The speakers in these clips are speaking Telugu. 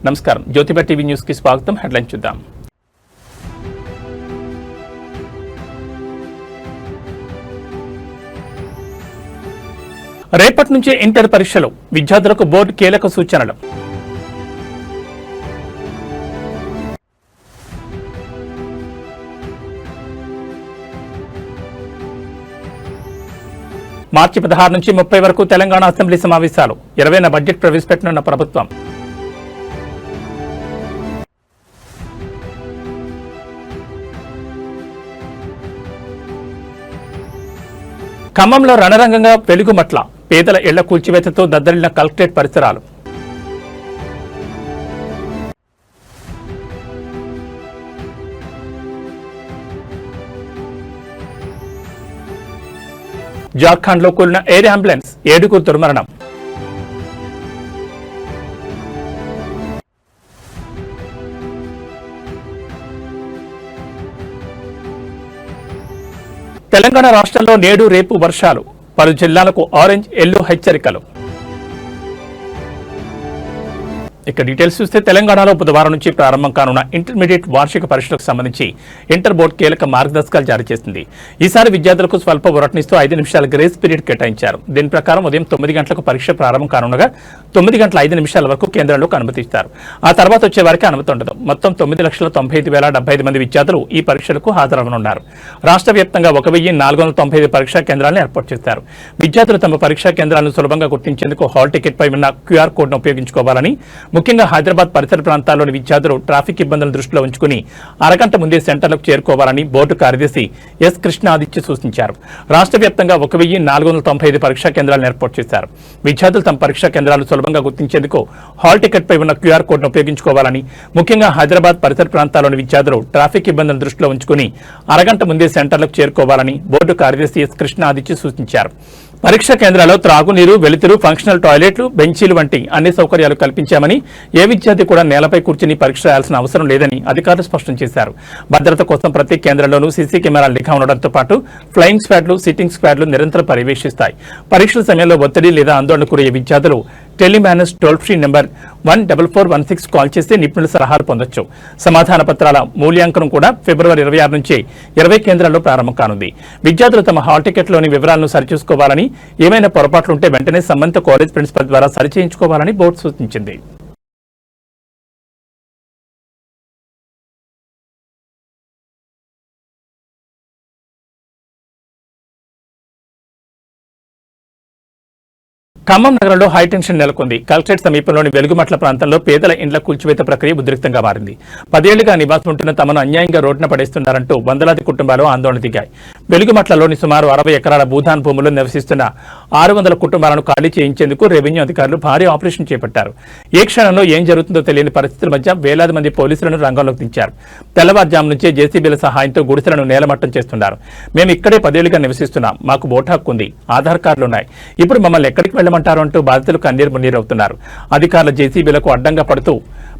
నమస్కారం. జ్యోతిబ టీవీ న్యూస్ కి స్వాగతం. హెడ్లైన్ చూద్దాం. రేపటి నుంచే ఇంటర్ పరీక్షలు, విద్యార్థులకు బోర్డు కీలక సూచనలు. మార్చి 16 నుంచి 30 వరకు తెలంగాణ అసెంబ్లీ సమావేశాలు. 20న బడ్జెట్ ప్రవేశపెట్టనున్న ప్రభుత్వం. ఖమ్మంలో రణరంగంగా వెలుగుమట్ల, పేదల ఇళ్ల కూల్చివేతతో దద్దరిల్లిన కలెక్టరేట్ పరిసరాలు. జార్ఖండ్లో కూలిన ఎయిర్ అంబులెన్స్, 7గురు దుర్మరణం. తెలంగాణ రాష్ట్రంలో నేడు రేపు వర్షాలు, పలు జిల్లాలకు ఆరెంజ్ ఎల్లో హెచ్చరికలు. ఇక డీటెయిల్స్ చూస్తే తెలంగాణలో బుధవారం నుంచి ప్రారంభం కానున్న ఇంటర్మీడియట్ వార్షిక పరీక్షలకు సంబంధించి ఇంటర్ బోర్డు కీలక మార్గదర్శకాలు జారీ చేసింది. ఈసారి విద్యార్థులకు స్వల్ప ఉరటనిస్తూ 5 నిమిషాల గ్రేస్ పీరియడ్ కేటాయించారు. దీని ప్రకారం ఉదయం 9 గంటలకు పరీక్ష ప్రారంభం కానుండగా 9 గంటల 5 నిమిషాల వరకు కేంద్రంలోకి అనుమతిస్తారు. ఆ తర్వాత వచ్చే వారికి అనుమతి ఉండదు. మొత్తం 9,95,075 మంది విద్యార్థులు ఈ పరీక్షలకు హాజరవనున్నారు. రాష్ట్ర వ్యాప్తంగా 1,495 పరీక్షా కేంద్రాలను ఏర్పాటు చేశారు. విద్యార్థులు తమ పరీక్షా కేంద్రాలను సులభంగా గుర్తించేందుకు హాల్ టికెట్ పై ఉన్న క్యూఆర్ కోడ్ను ఉపయోగించుకోవాలని, ముఖ్యంగా హైదరాబాద్ పరిసర ప్రాంతాల్లోని విద్యార్థులు ట్రాఫిక్ ఇబ్బందులను దృష్టిలో ఉంచుకుని అరగంట ముందే సెంటర్లకు చేరుకోవాలని బోర్డు కార్యదర్శి ఎస్ కృష్ణాదిత్య సూచించారు. రాష్ట్ర వ్యాప్తంగా 1,495 పరీక్షా కేంద్రాలను ఏర్పాటు చేశారు. విద్యార్థులు తమ పరీక్షా కేంద్రాలను సులభంగా గుర్తించేందుకు హాల్ టికెట్ పై ఉన్న క్యూఆర్ కోడ్ను ఉపయోగించుకోవాలని, ముఖ్యంగా హైదరాబాద్ పరిసర ప్రాంతాల్లోని విద్యార్థులు ట్రాఫిక్ ఇబ్బందులను దృష్టిలో ఉంచుకుని అరగంట ముందే సెంటర్లకు చేరుకోవాలని బోర్డు కార్యదర్శి ఎస్ కృష్ణాదిత్య సూచించారు. పరీక్షా కేంద్రాల్లో త్రాగునీరు, వెలుతురు, ఫంక్షనల్ టాయిలెట్లు, బెంచీలు వంటి అన్ని సౌకర్యాలు కల్పించామని, ఏ విద్యార్థి కూడా నేలపై కూర్చుని పరీక్ష రాయాల్సిన అవసరం లేదని అధికారులు స్పష్టం చేశారు. భద్రత కోసం ప్రతి కేంద్రంలోనూ సీసీ కెమెరాలు నిఘా ఉండడంతో పాటు ఫ్లయింగ్ స్క్వాడ్లు, సిట్టింగ్ స్క్వాడ్లు నిరంతరం పర్యవేక్షిస్తాయి. పరీక్షల సమయంలో ఒత్తిడి లేదా ఆందోళనకు గురయ్యే విద్యార్థులు Tele MANAS toll free number 14416 call చేస్తే నిపుణుల సలహాలు పొందొచ్చు. సమాధాన పత్రాల మూల్యాంకనం కూడా ఫిబ్రవరి 26 నుంచి 20 కేంద్రాల్లో ప్రారంభం కానుంది. విద్యార్థులు తమ హాల్ టికెట్లోని వివరాలను సరిచూసుకోవాలని, ఏమైనా పొరపాట్లుంటే వెంటనే సంబంధిత కాలేజ్ ప్రిన్సిపల్ ద్వారా సరిచేయించుకోవాలని బోర్డు సూచించింది. ఖమ్మం నగరంలో హైటెన్షన్ నెలకొంది. కలెక్టరేట్ సమీపంలోని వెలుగుమట్ల ప్రాంతంలో పేదల ఇండ్ల కూల్చివేత ప్రక్రియ ఉద్రిక్తంగా మారింది. 10 ఏళ్లుగా నివాసం ఉంటున్న తమను అన్యాయంగా రోడ్డున పడేస్తున్నారంటూ వందలాది కుటుంబాలు ఆందోళన దిగాయి. వెలుగుమట్లలోని సుమారు 60 ఎకరాల భూదాన్ భూముల్లో నివసిస్తున్న 600 కుటుంబాలను ఖాళీ చేయించేందుకు రెవెన్యూ అధికారులు భారీ ఆపరేషన్ చేపట్టారు. ఏ క్షణంలో ఏం జరుగుతుందో తెలియని పరిస్థితుల మధ్య వేలాది మంది పోలీసులను రంగంలోకి దించారు. తెల్లవారుజాము నుంచే జేసీబీల సహాయంతో గుడిసెలను నేలమట్టం చేస్తున్నారు. మేము ఇక్కడే 10 ఏళ్లుగా నివసిస్తున్నాం, మాకు ఓటు హక్కు ఉంది, ఆధార్ కార్డులున్నాయి, ఇప్పుడు మమ్మల్ని ఎక్కడికి వెళ్ళమంటారు అంటూ బాధితులు కన్నీరు మున్నీరవుతున్నారు. అధికారుల జేసీబీలకు అడ్డంగా పడుతూ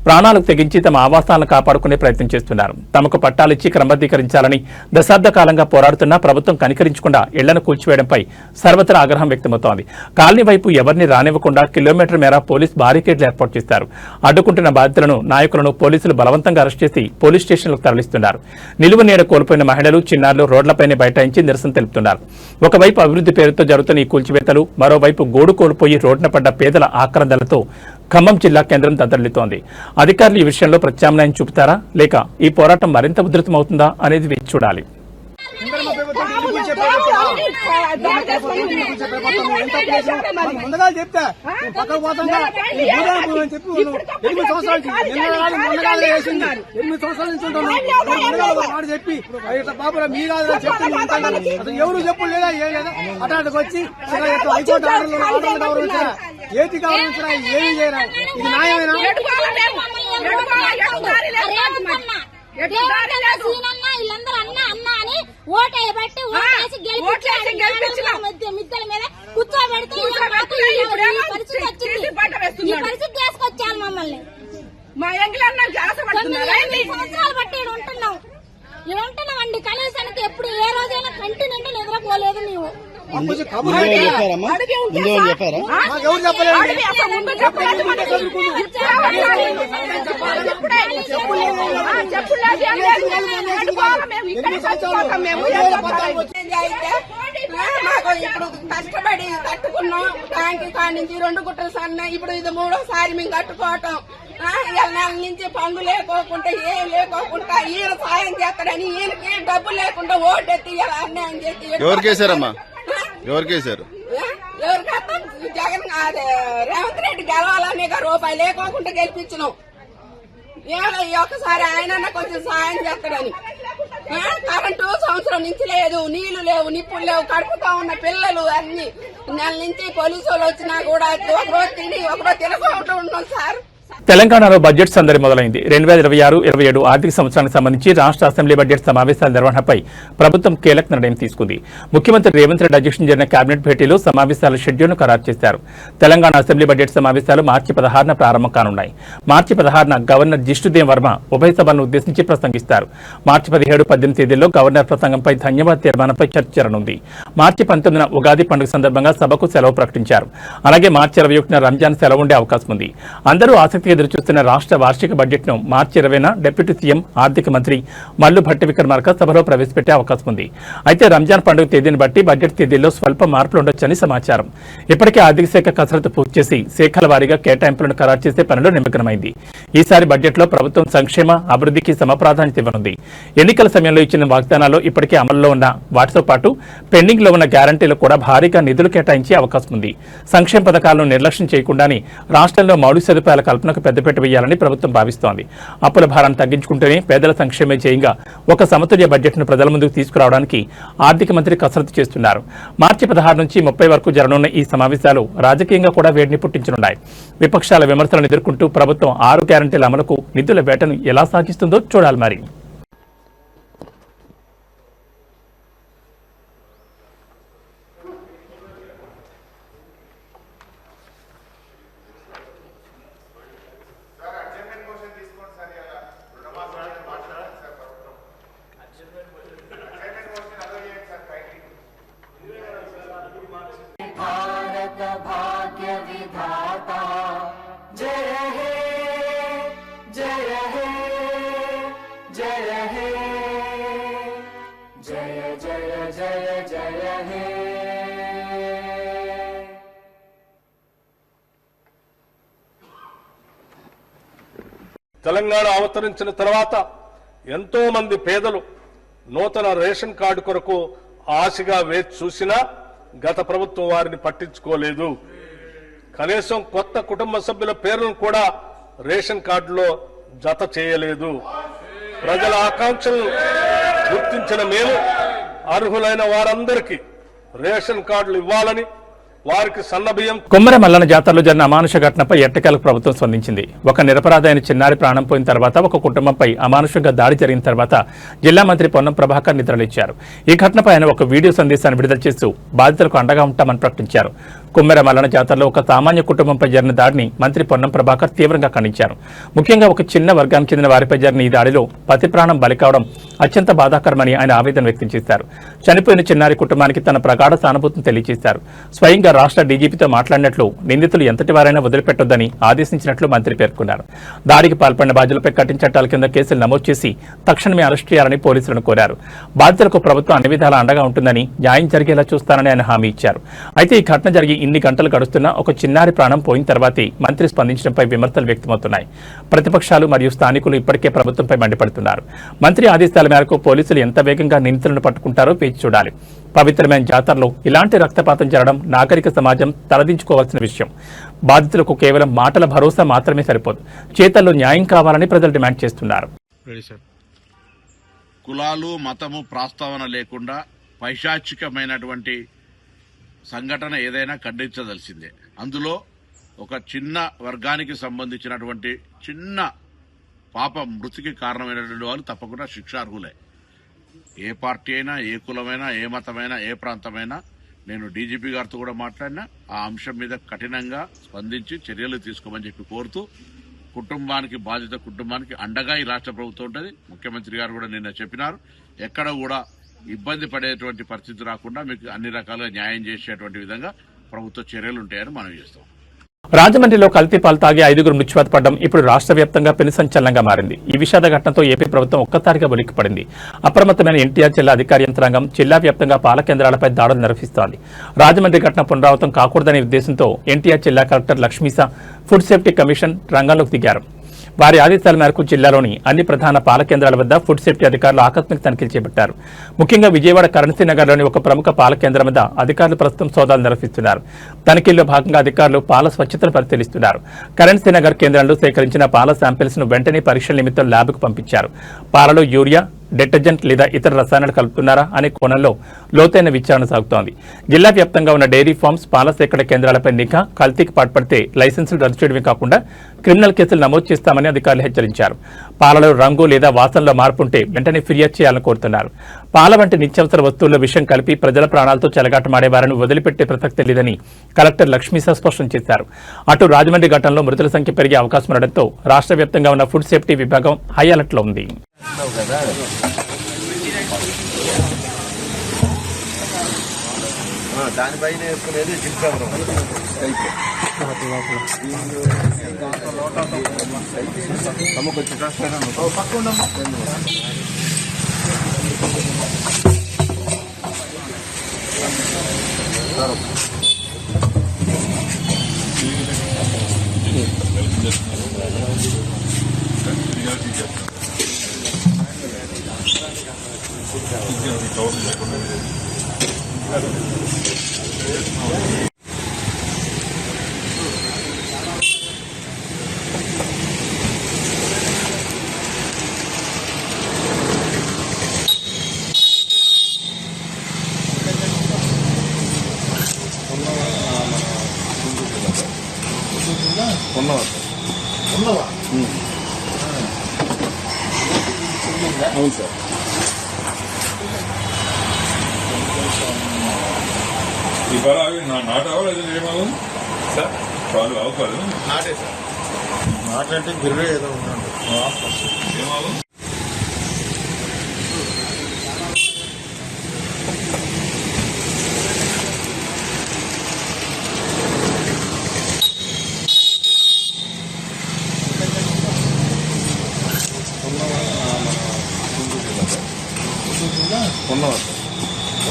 ప్రాణాలకు తెగించి తమ ఆవాసాలను కాపాడుకునే ప్రయత్నం చేస్తున్నారు. తమకు పట్టాలిచ్చి క్రమబద్ధీకరించాలని దశాబ్ద కాలంగా పోరాడుతున్నా ప్రభుత్వం కనికరించకుండా ఇళ్లను కూల్చివేయడంపై సర్వత్రా ఆగ్రహం వ్యక్తమవుతోంది. కాలనీ వైపు ఎవరిని రానివ్వకుండా కిలోమీటర్ మేర పోలీస్ బారికేడ్లు ఏర్పాటు చేశారు. అడ్డుకుంటున్న బాధితులను, నాయకులను పోలీసులు బలవంతంగా అరెస్ట్ చేసి పోలీస్ స్టేషన్లకు తరలిస్తున్నారు. నిలువ నీడ కోల్పోయిన మహిళలు, చిన్నారులు రోడ్లపైనే బైఠాయించి నిరసన తెలుపుతున్నారు. ఒకవైపు అభివృద్ధి పేరుతో జరుగుతున్న ఈ కూల్చివేతలు, మరోవైపు గోడు కోల్పోయి రోడ్డున పడ్డ పేదల ఆక్రందనలతో ఖమ్మం జిల్లా కేంద్రం దద్దరిల్లుతోంది. అధికారులు ఈ విషయంలో ప్రత్యామ్నాయం చూపుతారా, లేక ఈ పోరాటం మరింత ఉధృతమవుతుందా అనేది వేచి చూడాలి. ముందుగా చెప్తా పక్కకు పోతుందా 8 సంవత్సరాల నుంచి ఉంటాను చెప్పి ఇట్లా బాబు మీ కాదు చెప్తాను. ఎవరు చెప్పు లేదా ఏ లేదా అటాటకు వచ్చి హైకోర్టు ఆర్డర్లు గౌరవించరా, ఏటి గౌరవించరా, ఏమి చేయరా, ఇది న్యాయమేనా? మిద్దల మీద కూర్చోబెడితే పరిస్థితి తీసుకొచ్చాను మమ్మల్ని. మా సంవత్సరాలు బట్టి ఉంటున్నాం ఉంటున్నామండి. కనీసానికి ఎప్పుడు ఏ రోజైనా కంటి నిండా నిద్రపోలేదు మేము. లేదు, ఏం లేదు, కట్టుకోవాలి మేము, ఇక్కడే చచ్చిపోతాం మేము. అయితే మాకు ఇప్పుడు కష్టపడి కట్టుకున్నాం. ట్యాంకి కాడి నుంచి 2 గుట్టలు సన్న, ఇప్పుడు ఇది 3వ సారి మేము కట్టుకోవటం. నెల నుంచి పనులు లేకోకుండా ఏం లేకోకుండా ఈయన సాయం చేస్తాడని ఈయనకి డబ్బు లేకుండా ఓటెత్తి ఇలా అన్యాయం చేసి ఎవరికేసారమ్మా ఎవరికేసారు ఎవరికైతే జగన్ రేవంత్ రెడ్డి గెలవాలని రూపాయి లేకోకుండా గెలిపించినాం. ఏదో ఈ ఒక్కసారి ఆయన కొంచెం సాయం చేస్తాడని. కరెంటు సంవత్సరం నుంచి లేదు, నీళ్లు లేవు, నిప్పులు లేవు, కడుపుతా ఉన్న పిల్లలు అన్ని. నెల నుంచి పోలీసు వాళ్ళు వచ్చినా కూడా ఒకరోజు తిని ఒకరోజు తినకుండా ఉన్నాం సార్. తెలంగాణలో బడ్జెట్ సందడి మొదలైంది. 2026-27 ఆర్థిక సంవత్సరానికి సంబంధించి రాష్ట్ర అసెంబ్లీ బడ్జెట్ సమావేశాల నిర్వహణపై ప్రభుత్వం కీలక నిర్ణయం తీసుకుంది. ముఖ్యమంత్రి రేవంత్ రెడ్డి అధ్యక్షతన జరిగిన కేబినెట్ భేటీలో సమావేశాల షెడ్యూల్ను ఖరారు చేశారు. తెలంగాణ అసెంబ్లీ బడ్జెట్ సమావేశాలు మార్చి 16న ప్రారంభం కానున్నాయి. మార్చి 16న గవర్నర్ జిష్ణుదేవ్ వర్మ ఉభయ సభలను ఉద్దేశించి ప్రసంగిస్తారు. మార్చి 17, 18 తేదీల్లో గవర్నర్ ప్రసంగంపై ధన్యవాద తీర్మానంపై చర్చ జరగనుంది. మార్చి 19న ఉగాది పండుగ సందర్భంగా సభకు సెలవు ప్రకటించారు. అలాగే మార్చి 21న రంజాన్ సెలవు ఉండే అవకాశం ఉంది. అందరూ ఆసక్తిగా ఎదురుచూస్తున్న రాష్ట్ర వార్షిక బడ్జెట్ను మార్చి 20న డిప్యూటీ సీఎం ఆర్థిక మంత్రి మల్లు భట్టి విక్రమార్క సభలో ప్రవేశపెట్టే అవకాశం ఉంది. అయితే రంజాన్ పండుగ తేదీని బట్టి బడ్జెట్ తేదీల్లో స్వల్ప మార్పులు ఉండొచ్చని సమాచారం. ఇప్పటికే ఆర్థిక శాఖ కసరత్తు పూర్తి చేసి శాఖల వారీగా కేటాయింపులను ఖరారు చేసే పనిలో నిమగ్నమైంది. ఈసారి బడ్జెట్లో ప్రభుత్వం సంక్షేమ అభివృద్ధికి సమప్రాధాన్యత ఇవ్వనుంది. ఎన్నికల సమయంలో ఇచ్చిన వాగ్దానాలు ఇప్పటికే అమల్లో ఉన్న వాటితో పాటు పెండింగ్ లో ఉన్న గ్యారంటీలు కూడా భారీగా నిధులు కేటాయించే అవకాశం ఉంది. సంక్షేమ పథకాలను నిర్లక్ష్యం చేయకుండానే రాష్ట్రంలో మౌలిక సదుపాయాల కల్పనకు పెద్దపీట వేయాలని ప్రభుత్వం భావిస్తోంది. అప్పుల భారాన్ని తగ్గించుకుంటేనే పేదల సంక్షేమే ధ్యేయంగా ఒక సమతుల్య బడ్జెట్ను ప్రజల ముందుకు తీసుకురావడానికి ఆర్థిక మంత్రి కసరత్తు చేస్తున్నారు. మార్చి 16 నుంచి 30 వరకు జరగనున్న ఈ సమావేశాలు రాజకీయంగా కూడా వేడిని పుట్టించనున్నాయి. విపక్షాల విమర్శలను ఎదుర్కొంటూ ప్రభుత్వం 6 గ్యారంటీల అమలుకు నిధుల వేటను ఎలా సాగిస్తుందో చూడాలి. మరి भारत भाग्य विधाता जय हे जय हे जय हे जय जय जय जय हे తెలంగాణ అవతరించిన తర్వాత ఎంతో మంది పేదలు నూతన రేషన్ కార్డు కొరకు ఆశగా వేచి చూసినా గత ప్రభుత్వం వారిని పట్టించుకోలేదు. కనీసం కొత్త కుటుంబ సభ్యుల పేర్లను కూడా రేషన్ కార్డులో జత చేయలేదు. ప్రజల ఆకాంక్షలను గుర్తించిన మేము అర్హులైన వారందరికీ రేషన్ కార్డులు ఇవ్వాలని వారికి సన్నబియ్యం. కొమ్మర మల్లన్న జాతరలో జరిగిన అమానుష ఘటనపై ఎట్టకేలకు ప్రభుత్వం స్పందించింది. ఒక నిరపరాధైన చిన్నారి ప్రాణం పోయిన తర్వాత ఒక కుటుంబంపై అమానుషంగా దాడి జరిగిన తర్వాత జిల్లా మంత్రి పొన్నం ప్రభాకర్ నిద్రలేచారు. ఈ ఘటనపై ఆయన ఒక వీడియో సందేశాన్ని విడుదల చేస్తూ బాధితులకు అండగా ఉంటామని ప్రకటించారు. కొమ్మెర మల్లన్న జాతరలో ఒక సామాన్య కుటుంబంపై జరిగిన దాడిని మంత్రి పొన్నం ప్రభాకర్ తీవ్రంగా ఖండించారు. ముఖ్యంగా ఒక చిన్న వర్గానికి చెందిన వారిపై జరిగిన ఈ దాడిలో పతి ప్రాణం బలి కావడం అత్యంత బాధాకరమని ఆయన ఆవేదన వ్యక్తం చేశారు. చనిపోయిన చిన్నారి కుటుంబానికి తన ప్రగాఢ సానుభూతిని తెలియజేశారు. స్వయంగా రాష్ట్ర డీజీపీతో మాట్లాడినట్లు నిందితులు ఎంతటి వారైనా వదిలిపెట్టొద్దని ఆదేశించినట్లు మంత్రి పేర్కొన్నారు. దాడికి పాల్పడిన బాధ్యులపై కఠిన చట్టాల కింద కేసులు నమోదు చేసి తక్షణమే అరెస్ట్ చేయాలని పోలీసులను కోరారు. బాధితులకు ప్రభుత్వం అన్ని విధాలా అండగా ఉంటుందని, న్యాయం జరిగేలా చూస్తానని ఆయన హామీ ఇచ్చారు. అయితే ఈ ఘటన జరిగి ఇన్ని గంటలు గడుస్తున్నా ఒక చిన్నారి ప్రాణం పోయిన తర్వాతే మంత్రి స్పందించడంపై విమర్శలు వ్యక్తమవుతున్నాయి. ప్రతిపక్షాలు మరియు స్థానికులు ఇప్పటికే ప్రభుత్వంపై మండిపడుతున్నారు. మంత్రి ఆదేశాల మేరకు పోలీసులు ఎంత వేగంగా నిందితులను పట్టుకుంటారో వేచి చూడాలి. పవిత్రమైన జాతరలో ఇలాంటి రక్తపాతం జరగడం నాగరిక సమాజం తలదించుకోవాల్సిన విషయం. బాధితులకు కేవలం మాటల భరోసా మాత్రమే సరిపోదు, చేతల్లో న్యాయం కావాలని ప్రజలు డిమాండ్ చేస్తున్నారు. కులాలు మతము ప్రస్తావన లేకుండా పైశాచికమైనటువంటి సంఘటన ఏదైనా ఖండించదలసిందే. అందులో ఒక చిన్న వర్గానికి సంబంధించినటువంటి చిన్న పాపం మృతికి కారణమైనటువంటి వాళ్ళు తప్పకుండా శిక్షార్హులే. ఏ పార్టీ అయినా, ఏ కులమైనా, ఏ మతమైనా, ఏ ప్రాంతమైనా నేను డీజీపీ గారితో కూడా మాట్లాడినా ఆ అంశం మీద కఠినంగా స్పందించి చర్యలు తీసుకోమని చెప్పి కోరుతూ, కుటుంబానికి బాధిత కుటుంబానికి అండగా ఈ రాష్ట్ర ప్రభుత్వం ఉంటుంది. ముఖ్యమంత్రి గారు కూడా నిన్న చెప్పినారు, ఎక్కడ కూడా ఇబ్బంది పడేటువంటి పరిస్థితి రాకుండా మీకు అన్ని రకాలుగా న్యాయం చేసేటువంటి విధంగా ప్రభుత్వ చర్యలు ఉంటాయని మనం చేస్తాం. రాజమండ్రిలో కల్తీ పాలు తాగి 5గురు మృత్యువాత పడడం ఇప్పుడు రాష్ట్ర వ్యాప్తంగా పెను సంచలనంగా మారింది. ఈ విషాద ఘటనతో ఏపీ ప్రభుత్వం ఒక్కసారిగా ఉలిక్కిపడింది. అప్రమత్తమైన ఎన్టీఆర్ జిల్లా అధికార యంత్రాంగం జిల్లా వ్యాప్తంగా పాల కేంద్రాలపై దాడులు నిర్వహిస్తోంది. రాజమండ్రి ఘటన పునరావృతం కాకూడదనే ఉద్దేశంతో ఎన్టీఆర్ జిల్లా collector Lakshmisha food safety commission రంగంలోకి దిగారు. వారి ఆదేశాల మేరకు జిల్లాలోని అన్ని ప్రధాన పాల కేంద్రాల వద్ద ఫుడ్ సేఫ్టీ అధికారులు ఆకస్మిక తనిఖీలు చేపట్టారు. ముఖ్యంగా విజయవాడ కరెన్సీ నగర్లోని ఒక ప్రముఖ పాల కేంద్రం వద్ద అధికారులు ప్రస్తుతం సోదాలు నిర్వహిస్తున్నారు. తనిఖీల్లో భాగంగా అధికారులు పాల స్వచ్ఛతను పరిశీలిస్తున్నారు. కరెన్సీ నగర్ కేంద్రంలో సేకరించిన పాల శాంపిల్స్ ను వెంటనే పరీక్షల నిమిత్తం ల్యాబ్కు పంపించారు. పాలలో యూరియా, డిటర్జెంట్ లేదా ఇతర రసాయనాలు కలుపుతున్నారా అనే కోణంలో లోతైన విచారణ సాగుతోంది. జిల్లా వ్యాప్తంగా ఉన్న డైరీ ఫార్మ్స్, పాల సేకరణ కేంద్రాలపై నిఘా, కల్తీకి పాల్పడితే లైసెన్సులు రద్దు చేయడమే కాకుండా క్రిమినల్ కేసులు నమోదు చేస్తామని అధికారులు హెచ్చరించారు. పాలలో రంగు లేదా వాసనలో మార్పు ఉంటే వెంటనే ఫిర్యాదు చేయాలని కోరుతున్నారు. పాల వంటి నిత్యావసర వస్తువుల్లో విషం కలిపి ప్రజల ప్రాణాలతో చెలగాటమాడే వారిని వదిలిపెట్టే ప్రసక్తి లేదని కలెక్టర్ లక్ష్మీసా స్పష్టం చేశారు. అటు రాజమండ్రి ఘటనలో మృతుల సంఖ్య పెరిగే అవకాశం ఉండడంతో రాష్ట్ర వ్యాప్తంగా ఉన్న ఫుడ్ సేఫ్టీ విభాగం హై అలర్ట్లో ఉంది. దానిపైన వేసుకునేది చిత్రం అవును సార్. ఈ పాలు అవి నాటావా లేదా ఏమావు సార్? పాలు ఆవు పాలు నాటే సార్. నాటంటే గిర్రే ఏదో ఉందండి. ఏమావు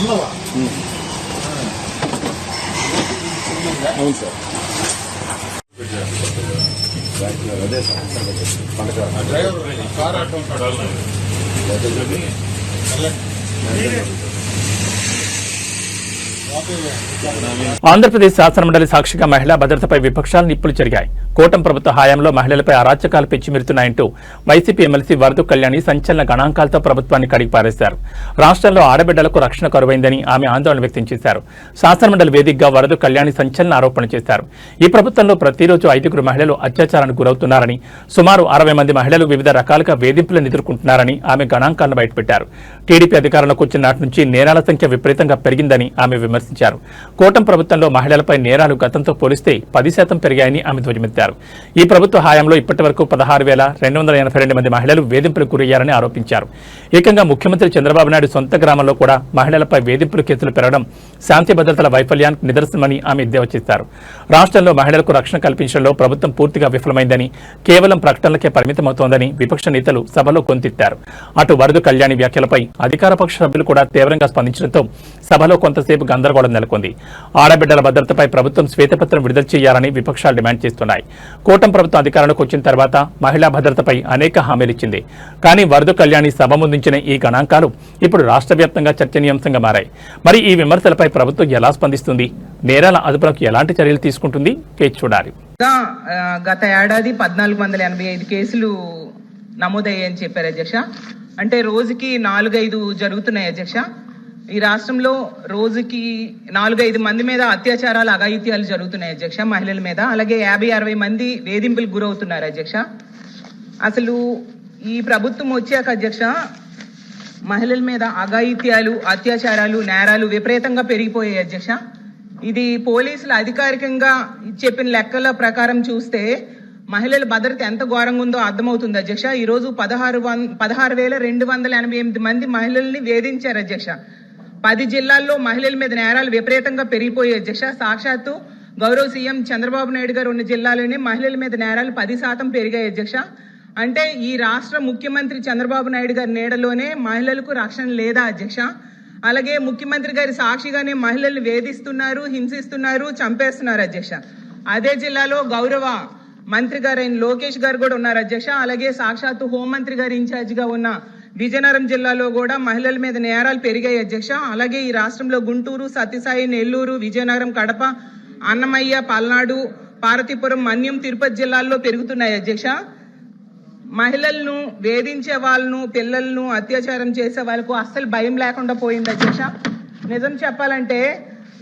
ఉన్నవా? అవును సార్. అదే సార్. డ్రైవర్ కార్ ఆటో ఉంటాడు. ఆంధ్రప్రదేశ్ శాసనమండలి సాక్షిగా మహిళా భద్రతపై విపక్షాలు నిప్పులు చెరిగాయి. కూటమి ప్రభుత్వ హయాంలో మహిళలపై అరాచకాలు పెచ్చిమిరుతున్నాయంటూ వైసీపీ ఎమ్మెల్సీ వరదు కళ్యాణి సంచలన గణాంకాలతో ప్రభుత్వాన్ని కడిగిపారేశారు. రాష్ట్రంలో ఆడబిడ్డలకు రక్షణ కరువైందని ఆమె ఆందోళన వ్యక్తం చేశారు. శాసనమండలి వేదికగా వరదు కళ్యాణి సంచలన ఆరోపణలు చేశారు. ఈ ప్రభుత్వంలో ప్రతిరోజు 5గురు మహిళలు అత్యాచారానికి గురవుతున్నారని, సుమారు 60 మంది మహిళలు వివిధ రకాలుగా వేధింపులను ఎదుర్కొంటున్నారని ఆమె గణాంకాలను బయటపెట్టారు. టీడీపీ అధికారంలోకి వచ్చిన నాటి నుంచి నేరాల సంఖ్య విపరీతంగా పెరిగిందని ఆమె విమర్శించారు. కూటమి ప్రభుత్వంలో మహిళలపై నేరాలు గతంతో పోలిస్తే 10% పెరిగాయని ఆమె ధ్వజమెత్తారు. ఈ ప్రభుత్వ హయాంలో ఇప్పటి వరకు 16,282 మంది మహిళలు వేధింపులకు గురయ్యారని ఆరోపించారు. ఏకంగా ముఖ్యమంత్రి చంద్రబాబు నాయుడు సొంత గ్రామంలో కూడా మహిళలపై వేధింపుల కేసులు పెరగడం శాంతి భద్రతల వైఫల్యానికి నిదర్శనమని ఆమె ఎద్దేవా చేశారు. రాష్ట్రంలో మహిళలకు రక్షణ కల్పించడంలో ప్రభుత్వం పూర్తిగా విఫలమైందని, కేవలం ప్రకటనలకే పరిమితమవుతోందని విపక్ష నేతలు సభలో కొంతెత్తారు. అటు వరదు కళ్యాణి వ్యాఖ్యలపై అధికారపక్ష సభ్యులు కూడా తీవ్రంగా స్పందించడంతో సభలో కొంతసేపు గందరగోళం నెలకొంది. ఆడబిడ్డల భద్రతపై ప్రభుత్వం శ్వేతపత్రం విడుదల చేయాలని విపక్షాలు డిమాండ్ చేస్తున్నాయి. కూటమి ప్రభుత్వం అధికారంలోకి వచ్చిన తర్వాత మహిళా భద్రతపై అనేక హామీలిచ్చింది. కానీ వరదు కళ్యాణి సభ ముందుంచిన ఈ గణాంకాలు ఇప్పుడు రాష్ట్ర వ్యాప్తంగా చర్చనీయాంశంగా మారాయి. మరి ఈ విమర్శలపై ప్రభుత్వం ఎలా స్పందిస్తుంది? నేరాల అదుపులకు ఎలాంటి చర్యలు తీసుకుంటుంది? వేచి చూడాలి. గత ఏడాది 1485 కేసులు నమోదయ్యాయని చెప్పారు అధ్యక్ష. అంటే రోజుకి 4-5 జరుగుతున్నాయి అధ్యక్ష. ఈ రాష్ట్రంలో రోజుకి 4-5 మంది మీద అత్యాచారాలు, అఘాయిత్యాలు జరుగుతున్నాయి అధ్యక్ష, మహిళల మీద. అలాగే 50-60 మంది వేధింపులకు గురవుతున్నారు అధ్యక్ష. అసలు ఈ ప్రభుత్వం వచ్చాక అధ్యక్ష మహిళల మీద అఘాయిత్యాలు, అత్యాచారాలు, నేరాలు విపరీతంగా పెరిగిపోయాయి అధ్యక్ష. ఇది పోలీసులు అధికారికంగా చెప్పిన లెక్కల ప్రకారం చూస్తే మహిళల భద్రత ఎంత ఘోరంగా ఉందో అర్థమవుతుంది అధ్యక్ష. ఈ రోజు 16,288 మంది మహిళల్ని వేధించారు అధ్యక్ష. 10 జిల్లాల్లో మహిళల మీద నేరాలు విపరీతంగా పెరిగిపోయాయి అధ్యక్ష. సాక్షాత్తు గౌరవ సీఎం చంద్రబాబు నాయుడు గారు ఉన్న జిల్లాలోనే మహిళల మీద నేరాలు 10% పెరిగాయి అధ్యక్ష. అంటే ఈ రాష్ట్ర ముఖ్యమంత్రి చంద్రబాబు నాయుడు గారి నీడలోనే మహిళలకు రక్షణ లేదా అధ్యక్ష? అలాగే ముఖ్యమంత్రి గారి సాక్షిగానే మహిళల్ని వేధిస్తున్నారు, హింసిస్తున్నారు, చంపేస్తున్నారు అధ్యక్ష. అదే జిల్లాలో గౌరవ మంత్రి గారైన లోకేష్ గారు కూడా ఉన్నారు అధ్యక్ష. అలాగే సాక్షాత్తు హోంమంత్రి గారు ఇన్ఛార్జిగా ఉన్న విజయనగరం జిల్లాలో కూడా మహిళల మీద నేరాలు పెరిగాయి అధ్యక్ష. అలాగే ఈ రాష్ట్రంలో గుంటూరు, సత్యసాయి, నెల్లూరు, విజయనగరం, కడప, అన్నమయ్య, పల్నాడు, పార్వతీపురం, మన్యం, తిరుపతి జిల్లాల్లో పెరుగుతున్నాయి అధ్యక్ష. మహిళలను వేధించే వాళ్ళను, పిల్లలను అత్యాచారం చేసే వాళ్ళకు అస్సలు భయం లేకుండా పోయింది అధ్యక్ష. నిజం చెప్పాలంటే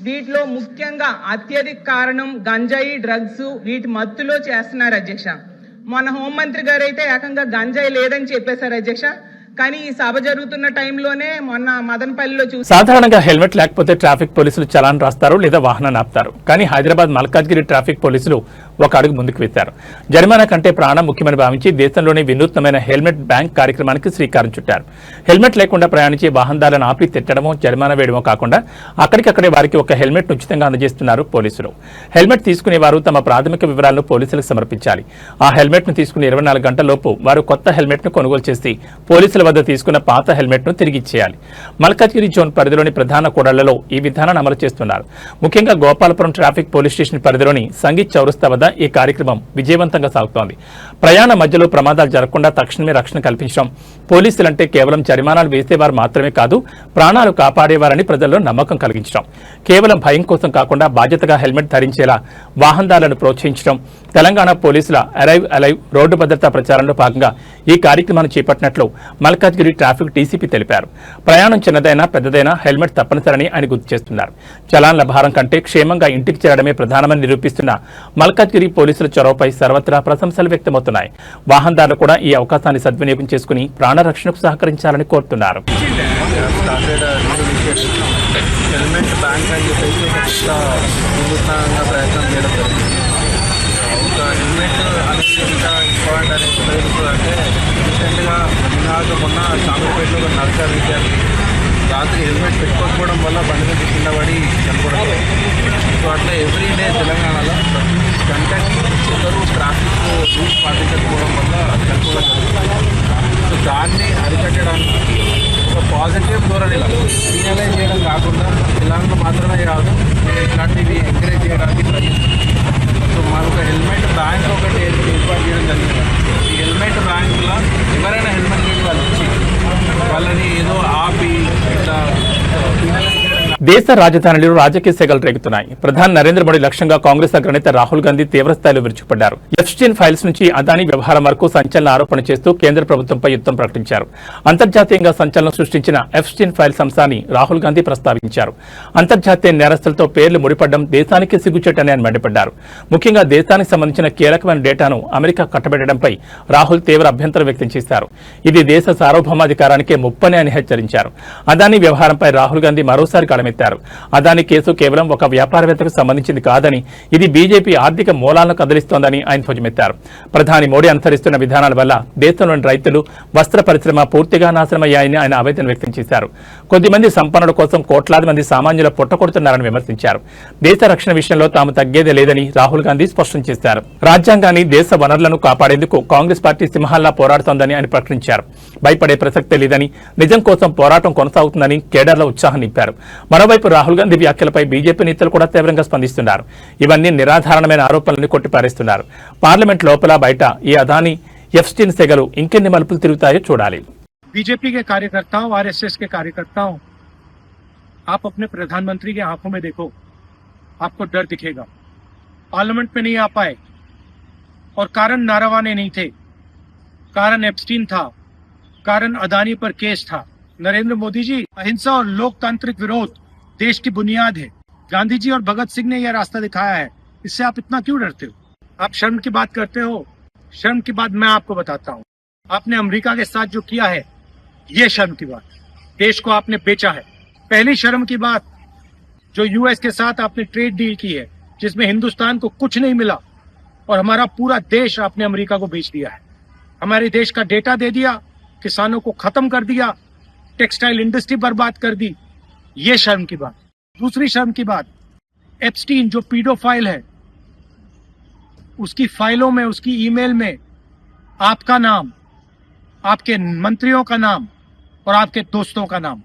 వీటిలో ముఖ్యంగా అత్యధిక కారణం గంజాయి, డ్రగ్స్, వీటి మత్తులో చేస్తున్నారు అధ్యక్ష. మన హోంమంత్రి గారు అయితే ఏకంగా గంజాయి లేదని చెప్పేశారు అధ్యక్ష. కానీ ఈ సభ జరుగుతున్న టైంలోనే మొన్న మదనపల్లిలో చూసి సాధారణంగా హెల్మెట్ లేకపోతే ట్రాఫిక్ పోలీసులు చలాన్ రాస్తారు లేదా వాహనాన్ని ఆపుతారు. కానీ హైదరాబాద్ మల్కాజ్గిరి ట్రాఫిక్ పోలీసులు ఒక అడుగు ముందుకు వేశారు. జరిమానా కంటే ప్రాణం ముఖ్యమని భావించి దేశంలోనే వినూత్నమైన హెల్మెట్ బ్యాంక్ కార్యక్రమానికి శ్రీకారం చుట్టారు. హెల్మెట్ లేకుండా ప్రయాణించే వాహనదారులను ఆపి తిట్టడమో, జరిమానా వేయడమో కాకుండా అక్కడికక్కడే వారికి ఒక హెల్మెట్ ఉచితంగా అందజేస్తున్నారు పోలీసులు. హెల్మెట్ తీసుకునేవారు తమ ప్రాథమిక వివరాలను పోలీసులకు సమర్పించాలి. ఆ హెల్మెట్ ను తీసుకుని 24 గంటలలోపు వారు కొత్త హెల్మెట్ ను కొనుగోలు చేసి పోలీసుల వద్ద తీసుకున్న పాత హెల్మెట్ ను తిరిగి ఇచ్చేయాలి. మల్కాజ్గిరి జోన్ పరిధిలోని ప్రధాన కూడళ్లలో ఈ విధానాన్ని అమలు చేస్తున్నారు. ముఖ్యంగా గోపాలపురం ట్రాఫిక్ పోలీస్ స్టేషన్ పరిధిలోని సంగీత్ చౌరస్తా వద్ద ఈ కార్యక్రమం విజయవంతంగా సాగుతోంది. ప్రయాణ మధ్యలో ప్రమాదాలు జరగకుండా తక్షణమే రక్షణ కల్పించడం, పోలీసులంటే కేవలం జరిమానాలు వేసేవారు మాత్రమే కాదు, ప్రాణాలు కాపాడేవారని ప్రజల్లో నమ్మకం కలిగించడం, కేవలం భయం కోసం కాకుండా బాధ్యతగా హెల్మెట్ ధరించేలా వాహనదారులను ప్రోత్సహించడం తెలంగాణ పోలీసుల అరైవ్ అలైవ్ రోడ్డు భద్రతా ప్రచారంలో భాగంగా ఈ కార్యక్రమాన్ని చేపట్టినట్లు మల్కాజ్గిరి ట్రాఫిక్ డీసీపీ తెలిపారు. ప్రయాణం చిన్నదైనా పెద్దదైనా హెల్మెట్ తప్పనిసరని ఆయన గుర్తు చేస్తున్నారు. చలాన్ల భారం కంటే క్షేమంగా ఇంటికి చేరడమే ప్రధానమని నిరూపిస్తున్న మల్కాజ్గిరి పోలీసుల చొరవపై సర్వత్రా ప్రశంసలు వ్యక్తమవుతున్నాయి. వాహనదారులు కూడా ఈ అవకాశాన్ని సద్వినియోగం చేసుకుని ప్రాణరక్షణకు సహకరించాలని కోరుతున్నారు. హెల్మెట్ బ్యాంక్ అని చెప్పేసి వినూత్నంగా ప్రయత్నం చేయడం జరిగింది. ఒక హెల్మెట్ అనేది ఎంత ఇంపార్టెంట్ అనేది తెలుసు అంటే రీసెంట్గా మొన్న చామరపేటలో ఒక నర్సరీ విద్యార్థి రాత్రి హెల్మెట్ పెట్టుకోకపోవడం వల్ల బండి మీద కింద పడి చనిపోవడం. సో అట్లా ఎవ్రీడే తెలంగాణలో కంటెక్ట్ ఒకరు ట్రాఫిక్ రూల్స్ పాటించకపోవడం వల్ల చనిపోవడం జరుగుతుంది. సో దాన్ని అరికట్టడానికి ఒక పాజిటివ్ ధోరణిలా రియలైజ్ చేయడం కాకుండా తెలంగాణ మాత్రమే కాదు, ఇట్లాంటివి ఎంకరేజ్ చేయడానికి ట్రై చేస్తున్నాం. సో మనకు హెల్మెట్ బ్యాంక్ ఒకటి ఏర్పాటు చేయడం జరిగింది. ఈ హెల్మెట్ బ్యాంకులో ఎవరైనా హెల్మెట్ లేని వాళ్ళు వచ్చి వాళ్ళని ఏదో ఆపి ఇట్లా దేశ రాజధానిలో రాజకీయ సెగలు రేగుతున్నాయి. ప్రధాని నరేంద్ర మోడీ లక్ష్యంగా కాంగ్రెస్ అగ్రనేత రాహుల్ గాంధీ తీవ్రస్థాయిలో విరుచుకుపడ్డారు. ఎఫ్స్టీన్ ఫైల్స్ నుంచి అదానీ వ్యవహారం వరకు సంచలన ఆరోపణ చేస్తూ కేంద్ర ప్రభుత్వంపై యుద్ధం ప్రకటించారు. అంతర్జాతీయంగా సంచలనం సృష్టించిన ఎఫ్స్టీన్ ఫైల్స్ అంశాన్ని రాహుల్ గాంధీ ప్రస్తావించారు. అంతర్జాతీయ నేరస్తులతో పేర్లు ముడిపడడం దేశానికి సిగ్గుచేటని ఆయన మండిపడ్డారు. ముఖ్యంగా దేశానికి సంబంధించిన కీలకమైన డేటాను అమెరికా కట్టబెట్టడంపై రాహుల్ తీవ్ర అభ్యంతరం వ్యక్తం చేశారు. ఇది దేశ సార్వభౌమాధికారానికే ముప్పని అని హెచ్చరించారు. అదానీ వ్యవహారంపై రాహుల్ గాంధీ మరోసారి కళమెత్తారు. అదానీ కేసు కేవలం ఒక వ్యాపారవేత్తకు సంబంధించింది కాదని, ఇది బీజేపీ ఆర్థిక మూలాలను కదిలిస్తోందని ఆయన ధ్వజమెత్తారు. ప్రధాని మోడీ అనుసరిస్తున్న విధానాల వల్ల దేశంలోని రైతులు, వస్త్ర పరిశ్రమ పూర్తిగా నాశనమయ్యాయని ఆయన ఆవేదన వ్యక్తం చేశారు. కొద్దిమంది సంపన్నుల కోసం కోట్లాది మంది సామాన్యుల పుట్టకొడుతున్నారని విమర్శించారు. దేశ రక్షణ విషయంలో తాము తగ్గేదే లేదని రాహుల్ గాంధీ స్పష్టం చేశారు. రాజ్యాంగాన్ని, దేశ వనరులను కాపాడేందుకు కాంగ్రెస్ పార్టీ సింహాల్లా పోరాడుతోందని ఆయన ప్రకటించారు. భయపడే ప్రసక్తే లేదని, నిజం కోసం పోరాటం కొనసాగుతుందని కేడర్లో ఉత్సాహం నింపారు. మరోవైపు రాహుల్ గాంధీ వ్యాఖ్యలపై బీజేపీ నేతలు కూడా తీవ్రంగా స్పందిస్తున్నారు. ఇవన్నీ నిరాధారణమైన ఆరోపణలను కొట్టిపారేస్తున్నారు. పార్లమెంట్ లోపల బయట ఈ అదానీ ఎఫ్స్టీన్ సెగలు ఇంకెన్ని మలుపులు తిరుగుతాయో చూడాలి. बीजेपी के कार्यकर्ताओं, आरएसएस के कार्यकर्ताओं, आप अपने प्रधानमंत्री के आंखों में देखो, आपको डर दिखेगा. पार्लियामेंट में नहीं आ पाए और कारण नारावाने नहीं थे, कारण एप्स्टीन था, कारण अदानी पर केस था. नरेंद्र मोदी जी, अहिंसा और लोकतांत्रिक विरोध देश की बुनियाद है. गांधी जी और भगत सिंह ने यह रास्ता दिखाया है. इससे आप इतना क्यों डरते हो? आप शर्म की बात करते हो. शर्म की बात मैं आपको बताता हूँ. आपने अमेरिका के साथ जो किया है, ये शर्म की बात. देश को आपने बेचा है. पहली शर्म की बात, जो यूएस के साथ आपने ट्रेड डील की है, जिसमें हिंदुस्तान को कुछ नहीं मिला और हमारा पूरा देश आपने अमेरिका को बेच दिया है. हमारे देश का डेटा दे दिया, किसानों को खत्म कर दिया, टेक्सटाइल इंडस्ट्री बर्बाद कर दी. ये शर्म की बात. दूसरी शर्म की बात, एप्स्टीन जो पीडोफाइल है, उसकी फाइलों में, उसकी ईमेल में आपका नाम, आपके मंत्रियों का नाम और आपके दोस्तों का नाम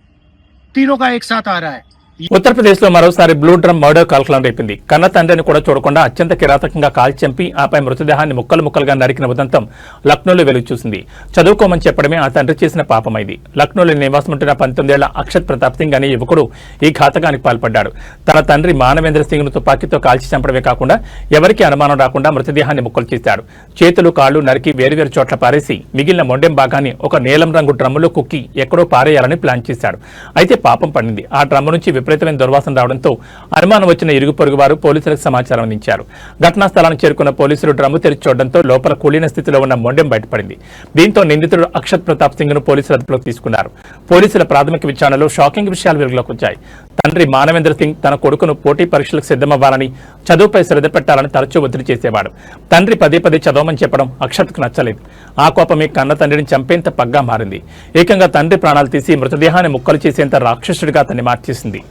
तीनों का एक साथ आ रहा है। ఉత్తరప్రదేశ్ లో మరోసారి బ్లూ డ్రమ్ మర్డర్ కలకలం రేపింది. కన్న తండ్రిని కూడా చూడకుండా అత్యంత కిరాతకంగా కాల్చి చంపి ఆపై మృతదేహాన్ని ముక్కలు ముక్కలుగా నరికిన ఉదంతం లక్నోలో వెలుగు చూసింది. చదువుకోమని చెప్పడమే ఆ తండ్రి చేసిన పాపమైంది. లక్నోలో నివాసముంటున్న 19 ఏళ్ల అక్షత్ ప్రతాప్ సింగ్ అనే యువకుడు ఈ ఘాతకానికి పాల్పడ్డాడు. తన తండ్రి మానవేంద్ర సింగ్ ను తుపాకీతో కాల్చి చంపడమే కాకుండా ఎవరికీ అనుమానం రాకుండా మృతదేహాన్ని ముక్కలు చేశాడు. చేతులు కాళ్లు నరికి వేరువేరు చోట్ల పారేసి మిగిలిన మొండెం భాగాన్ని ఒక నీలం రంగు డ్రమ్ములో కుక్కి ఎక్కడో పారేయాలని ప్లాన్ చేశాడు. అయితే పాపం పండింది. ఆ డ్రమ్ము నుంచి విపరీతమైన దుర్వాసన రావడంతో అనుమానం వచ్చిన ఇరుగు పొరుగు వారు పోలీసులకు సమాచారం అందించారు. ఘటనా స్థలానికి చేరుకున్న పోలీసులు డ్రమ్ము తెరిచి చూడడంతో లోపల కూలిన స్థితిలో ఉన్న మొండెం బయటపడింది. దీంతో నిందితుడు అక్షత్ ప్రతాప్ సింగ్ ను పోలీసులు అదుపులోకి తీసుకున్నారు. పోలీసుల ప్రాథమిక విచారణలో షాకింగ్ విషయాలు వెలుగులోకి వచ్చాయి. తండ్రి మానవేంద్ర సింగ్ తన కొడుకును పోటీ పరీక్షలకు సిద్ధమవ్వాలని, చదువుపై శ్రద్ధ పెట్టాలని తరచూ ఒత్తిడి చేసేవాడు. తండ్రి పదే పదే చదవమని చెప్పడం అక్షత్కు నచ్చలేదు. ఆ కోపమే కన్న తండ్రిని చంపేంత పగ్గా మారింది. ఏకంగా తండ్రి ప్రాణాలు తీసి మృతదేహాన్ని ముక్కలు చేసేంత రాక్షసుడిగా అతన్ని మార్చేసింది.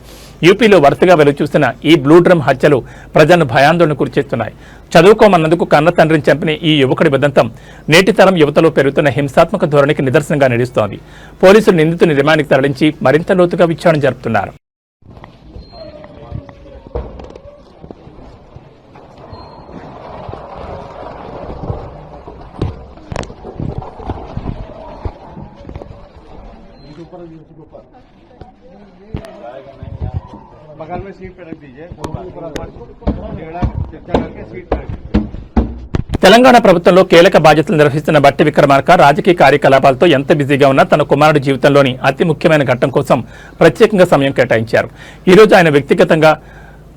యూపీలో వరుసగా వెలుగుచూస్తున్న ఈ బ్లూ డ్రమ్ హత్యలు ప్రజలను భయాందోళనకు గురిచేస్తున్నాయి. చదువుకోమన్నందుకు కన్న తండ్రిని చంపిన ఈ యువకుడి ఉదంతం నేటి తరం యువతలో పెరుగుతున్న హింసాత్మక ధోరణికి నిదర్శనంగా నిలుస్తోంది. పోలీసులు నిందితుని రిమాండ్కి తరలించి మరింత లోతుగా విచారణ జరుపుతున్నారు. बगल में सीट पे रख दीजिए, चर्चा करके सीट पे रख दीजिए. తెలంగాణ ప్రభుత్వంలో కీలక బాధ్యతలు నిర్వహిస్తున్న బట్టి విక్రమార్క రాజకీయ కార్యకలాపాలతో ఎంత బిజీగా ఉన్నా తన కుమారుడి జీవితంలోని అతి ముఖ్యమైన ఘట్టం కోసం ప్రత్యేకంగా సమయం కేటాయించారు. ఈ రోజు ఆయన వ్యక్తిగతంగా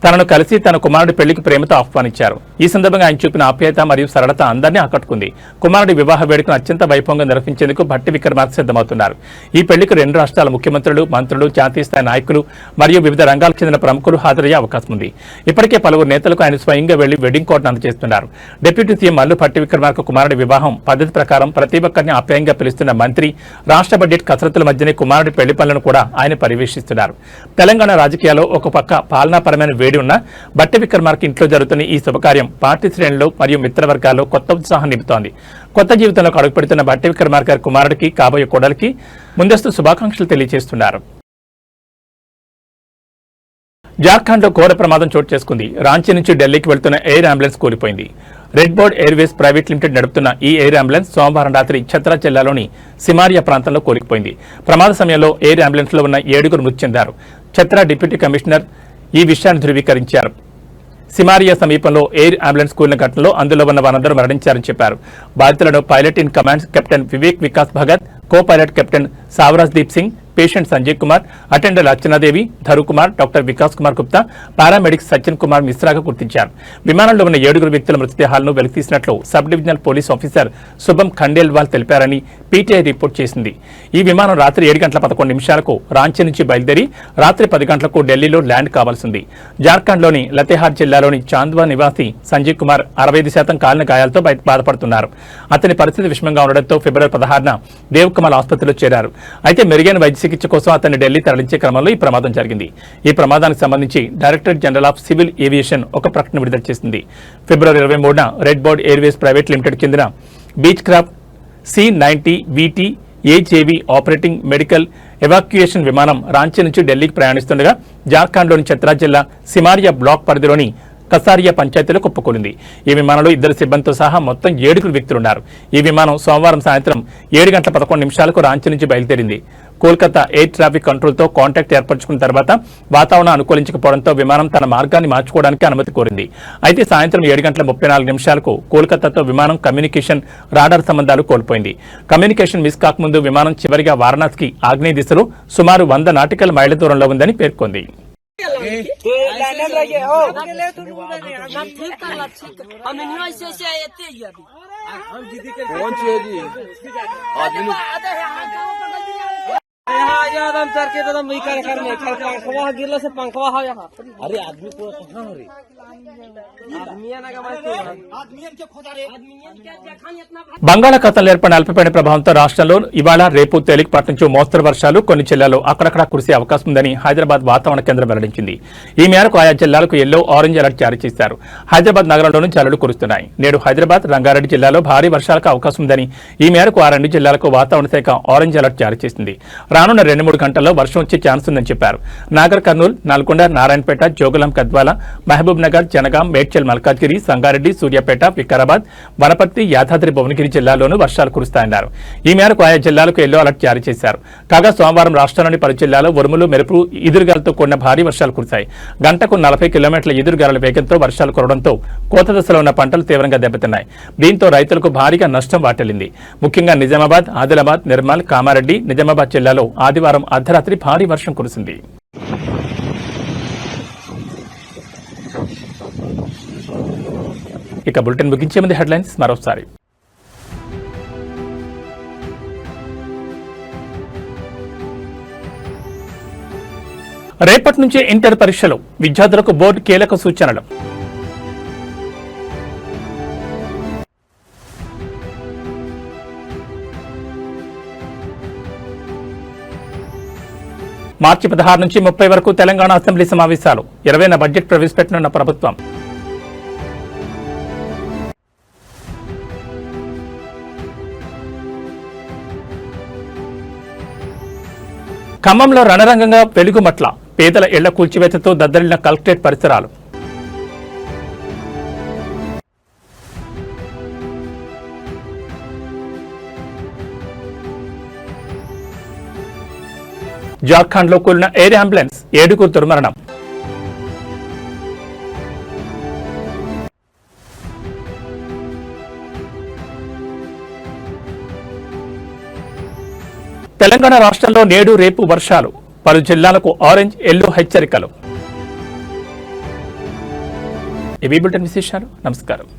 తనను కలిసి తన కుమారుడి పెళ్లికి ప్రేమతో ఆహ్వానించారు. ఈ సందర్భంగా ఆయన చూపిన ఆప్యాయత మరియు సరళత అందరినీ ఆకట్టుకుంది. కుమారుడి వివాహ వేడుకను అత్యంత వైభవంగా నిర్వహించేందుకు భట్టి విక్రమార్క సిద్ధమవుతున్నారు. ఈ పెళ్లికి 2 రాష్ట్రాల ముఖ్యమంత్రులు, మంత్రులు, జాతీయ స్థాయి నాయకులు మరియు వివిధ రంగాలకు చెందిన ప్రముఖులు హాజరయ్యే అవకాశం ఉంది. ఇప్పటికే పలువురు నేతలకు ఆయన స్వయంగా వెళ్లి వెడ్డింగ్ కోడ్ను అందజేస్తున్నారు. డిప్యూటీ సీఎం మల్లు భట్టి విక్రమార్క కుమారుడి వివాహం పద్ధతి ప్రకారం ప్రతి ఒక్కరిని ఆప్యాయంగా పిలుస్తున్న మంత్రి, రాష్ట్ర బడ్జెట్ కసరత్తుల మధ్యనే కుమారుడి పెళ్లి పనులను కూడా ఆయన పర్యవేక్షిస్తున్నారు. తెలంగాణ రాజకీయాల్లో ఒక పక్క పాలనాపరమైన ఉన్న బట్టి విక్రమార్క ఇంట్లో జరుగుతున్న ఈ శుభకార్యం పార్టీ శ్రేణులు మరియు మిత్రవర్గాల్లో కొత్త ఉత్సాహం నింపుతోంది. కొత్త జీవితంలోకి అడుగుపెడుతున్న బట్టి విక్రమార్క కుమారుడికి, కాబోయే కోడలికి ముందస్తు శుభాకాంక్షలు తెలియజేస్తున్నారు. జార్ఖండ్ లో ఘోర ప్రమాదం చోటు చేసుకుంది. రాంచీ నుంచి ఢిల్లీకి వెళ్తున్న ఎయిర్ అంబులెన్స్ కూలిపోయింది. Red Bird Airways Private limited నడుపుతున్న ఈ ఎయిర్ అంబులెన్స్ సోమవారం రాత్రి ఛత్రా జిల్లాలోని సిమారియా ప్రాంతంలో కూలిపోయింది. ప్రమాద సమయంలో ఎయిర్ అంబులెన్స్ లో ఉన్న 7 మృతి చెందారు. ఛత్రా డిప్యూటీ కమిషనర్ ఈ విషయాన్ని ధృవీకరించారు. సిమారియా సమీపంలో ఎయిర్ అంబులెన్స్ కూలిన ఘటనలో అందులో ఉన్న వారందరూ మరణించారని చెప్పారు. బాధితులను pilot in command captain Vivek Vikas Bhagat, co pilot captain Savraj Deep Singh, patient Sanjay Kumar, attender Archana Devi, Dharu Kumar, doctor Vikas Kumar Gupta, paramedics Sachin Kumar మిశ్రాగా గుర్తించారు. విమానంలో ఉన్న 7 వ్యక్తుల మృతదేహాలను వెలికితీసినట్లు sub divisional police officer Shubham Khandelwal తెలిపారని PTI report చేసింది. ఈ విమానం రాత్రి 7:11 రాంచీ నుంచి బయలుదేరి రాత్రి 10 ఢిల్లీలో ల్యాండ్ కావాల్సింది. జార్ఖండ్లోని లతేహార్ జిల్లాలోని చాంద్వా నివాసి సంజయ్ కుమార్ 65% కాలిన గాయాలతో బాధపడుతున్నారు. అతని పరిస్థితి విషమంగా ఉండడంతో ఫిబ్రవరి 16న దేవ్ కమల్ ఆసుపత్రిలో చేరారు. అయితే మెరుగైన వైద్య చికిత్స కోసం అతన్ని ఢిల్లీ తరలించే క్రమంలో ఈ ప్రమాదం జరిగింది. ఈ ప్రమాదానికి సంబంధించి director general of civil aviation ఒక ప్రకటన విడుదల చేసింది. ఫిబ్రవరి 23న Red Bird Airways Private Limited చెందిన Beechcraft C-90 VT AJV operating medical evacuation విమానం రాంచీ నుంచి ఢిల్లీకి ప్రయాణిస్తుండగా జార్ఖండ్లోని ఛత్రా జిల్లా సిమారియా బ్లాక్ పరిధిలోని కసారియా పంచాయతీలో కుప్పకూలింది. ఈ విమానంలో 2 సిబ్బందితో సహా మొత్తం 7 వ్యక్తులున్నారు. ఈ విమానం సోమవారం సాయంత్రం 7:11 రాంచీ నుంచి బయలుదేరింది. కోల్కతా ఎయిర్ ట్రాఫిక్ కంట్రోల్తో కాంటాక్ట్ ఏర్పరచుకున్న తర్వాత వాతావరణం అనుకూలించకపోవడంతో విమానం తన మార్గాన్ని మార్చుకోవడానికి అనుమతి కోరింది. అయితే సాయంత్రం 7:34 కోల్కతాతో విమానం కమ్యూనికేషన్, రాడార్ సంబంధాలు కోల్పోయింది. కమ్యూనికేషన్ మిస్ కాకముందు విమానం చివరిగా వారణాసికి ఆగ్నేయ దిశలో సుమారు 100 నాటికల్ మైళ్ల దూరంలో ఉందని పేర్కొంది. यहाँ आ जाओ दम सर के एकदम वही कर में कल पंखवा गिरलो से पंखवा हो यहाँ अरे आदमी को कहां हो रे आदमी ना का आदमी के खोदा रे आदमी के देखा इतना బంగాళాఖాతంలో ఏర్పడిన అల్పపీడన ప్రభావంతో రాష్ట్రంలో ఇవాళ రేపు తేలికపాటి నుంచి మోస్తరు వర్షాలు కొన్ని జిల్లాల్లో అక్కడక్కడ కురిసే అవకాశం ఉందని హైదరాబాద్ వాతావరణ కేంద్రం వెల్లడించింది. ఈ మేరకు ఆయా జిల్లాలకు ఎల్లో ఆరెంజ్ అలర్ట్ జారీ చేశారు. హైదరాబాద్ నగరంలోనూ జల్లులు కురుస్తున్నాయి. నేడు హైదరాబాద్, రంగారెడ్డి జిల్లాలో భారీ వర్షాలకు అవకాశం ఉందని ఈ మేరకు ఆ రెండు జిల్లాలకు వాతావరణ శాఖ ఆరెంజ్ అలర్ట్ జారీ చేసింది. రానున్న 2-3 గంటల్లో వర్షం వచ్చే ఛాన్స్ ఉందని చెప్పారు. నాగర్ కర్నూలు, నల్గొండ, నారాయణపేట, జోగులాం గద్వాల, మహబూబ్ నగర్, జనగాం, మేడ్చల్ మల్కాజ్గిరి, సంగారెడ్డి, సూర్యాపేట, వికారాబాద్, వనపర్తి, యాదాద్రి భువనగిరి జిల్లాల్లోనూ వర్షాలు కురుస్తాయన్నారు. ఈ మేరకు ఆయా జిల్లాలకు ఎల్లో అలర్ట్ జారీ చేశారు. కాగా సోమవారం రాష్ట్రంలోని పలు జిల్లాలో ఉరుములు, మెరుపులు, ఈదురుగాలతో కూడిన భారీ వర్షాలు కురిశాయి. గంటకు 40 కిలోమీటర్ల ఈదురుగాలుల వేగంతో వర్షాలు కురవడంతో కోత దశలో ఉన్న పంటలు తీవ్రంగా దెబ్బతిన్నాయి. దీంతో రైతులకు భారీగా నష్టం వాటిల్లింది. ముఖ్యంగా నిజామాబాద్, ఆదిలాబాద్, నిర్మల్, కామారెడ్డి, నిజామాబాద్ జిల్లాలో ఆదివారం అర్ధరాత్రి భారీ వర్షం కురిసింది. ఇక బులెటిన్ ముగించే ముందు హెడ్లైన్స్ మరోసారి. రేపటి నుంచే ఇంటర్ పరీక్షలు, విద్యార్థులకు బోర్డు కీలక సూచనలు. మార్చి 16 నుంచి 30 వరకు తెలంగాణ అసెంబ్లీ సమావేశాలు, 20న బడ్జెట్ ప్రవేశపెట్టనున్న ప్రభుత్వం. ఖమ్మంలో రణరంగంగా వెలుగుమట్ల, పేదల ఇళ్ల కూల్చివేతతో దద్దరిల్లిన కలెక్టరేట్ పరిసరాలు. జార్ఖండ్లో కూలిన ఎయిర్ అంబులెన్స్, 7గురు దుర్మరణం. తెలంగాణ రాష్ట్రంలో నేడు రేపు వర్షాలు, పలు జిల్లాలకు ఆరెంజ్, ఎల్లో హెచ్చరికలు. ఇవి బులెటిన్ విశేషాలు. నమస్కారం.